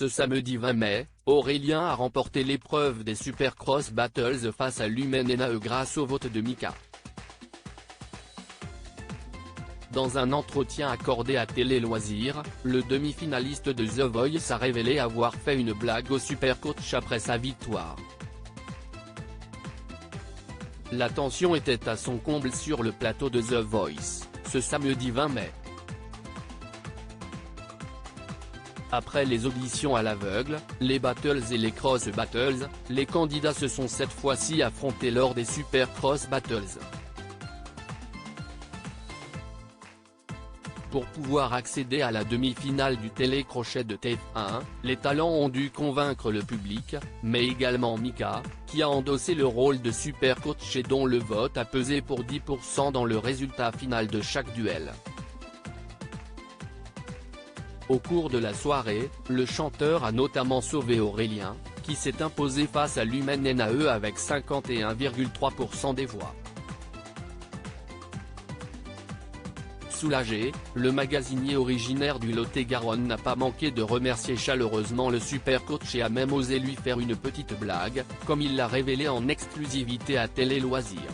Ce samedi 20 mai, Aurélien a remporté l'épreuve des Supercross Battles face à Lumen Enae grâce au vote de Mika. Dans un entretien accordé à Télé Loisirs, le demi-finaliste de The Voice a révélé avoir fait une blague au Supercoach après sa victoire. La tension était à son comble sur le plateau de The Voice, ce samedi 20 mai. Après les auditions à l'aveugle, les battles et les cross battles, les candidats se sont cette fois-ci affrontés lors des Supercross Battles. Pour pouvoir accéder à la demi-finale du télécrochet de TF1, les talents ont dû convaincre le public, mais également Mika, qui a endossé le rôle de Supercoach et dont le vote a pesé pour 10% dans le résultat final de chaque duel. Au cours de la soirée, le chanteur a notamment sauvé Aurélien, qui s'est imposé face à Lumen Enae avec 51,3% des voix. Soulagé, le magasinier originaire du Lot-et-Garonne n'a pas manqué de remercier chaleureusement le Supercoach et a même osé lui faire une petite blague, comme il l'a révélé en exclusivité à Télé Loisirs.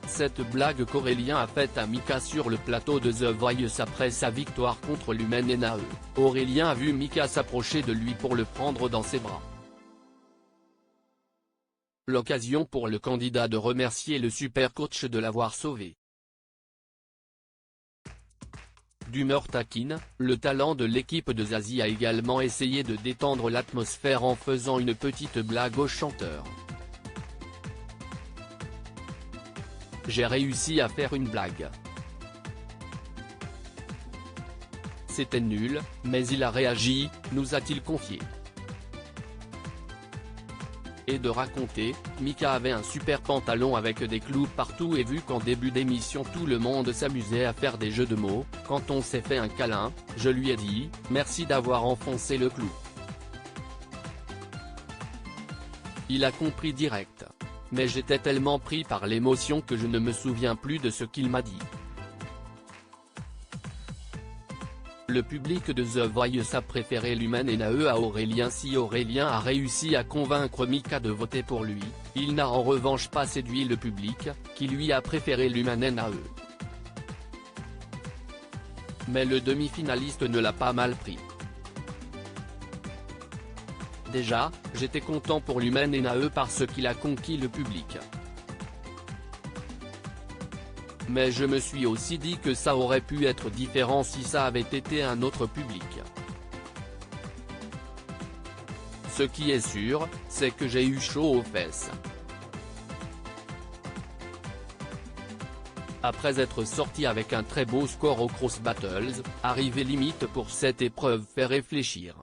Cette blague qu'Aurélien a faite à Mika sur le plateau de The Voice après sa victoire contre Lumen Enae, Aurélien a vu Mika s'approcher de lui pour le prendre dans ses bras. L'occasion pour le candidat de remercier le Supercoach de l'avoir sauvé. D'humeur taquine, le talent de l'équipe de Zazie a également essayé de détendre l'atmosphère en faisant une petite blague au chanteur. J'ai réussi à faire une blague. C'était nul, mais il a réagi, nous a-t-il confié. Et de raconter, Mika avait un super pantalon avec des clous partout et vu qu'en début d'émission tout le monde s'amusait à faire des jeux de mots, quand on s'est fait un câlin, je lui ai dit, merci d'avoir enfoncé le clou. Il a compris direct. Mais j'étais tellement pris par l'émotion que je ne me souviens plus de ce qu'il m'a dit. Le public de The Voice a préféré Lumen Enae à Aurélien. Si Aurélien a réussi à convaincre Mika de voter pour lui, il n'a en revanche pas séduit le public, qui lui a préféré Lumen Enae. Mais le demi-finaliste ne l'a pas mal pris. Déjà, j'étais content pour Lumen Enae parce qu'il a conquis le public. Mais je me suis aussi dit que ça aurait pu être différent si ça avait été un autre public. Ce qui est sûr, c'est que j'ai eu chaud aux fesses. Après être sorti avec un très beau score au Cross Battles, arriver limite pour cette épreuve fait réfléchir.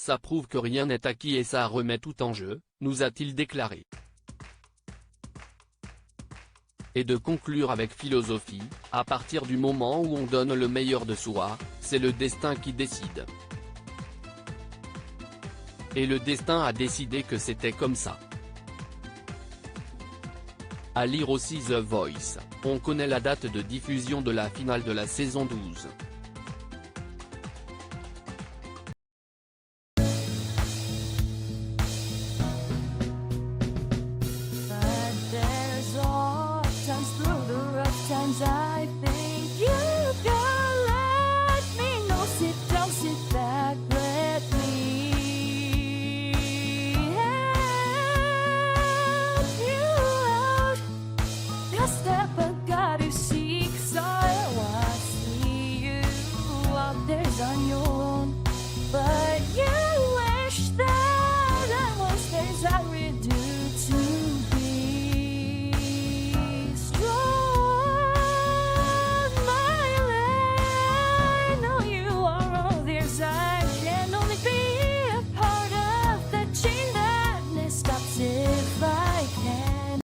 Ça prouve que rien n'est acquis et ça remet tout en jeu, nous a-t-il déclaré. Et de conclure avec philosophie, à partir du moment où on donne le meilleur de soi, c'est le destin qui décide. Et le destin a décidé que c'était comme ça. À lire aussi The Voice, on connaît la date de diffusion de la finale de la saison 12.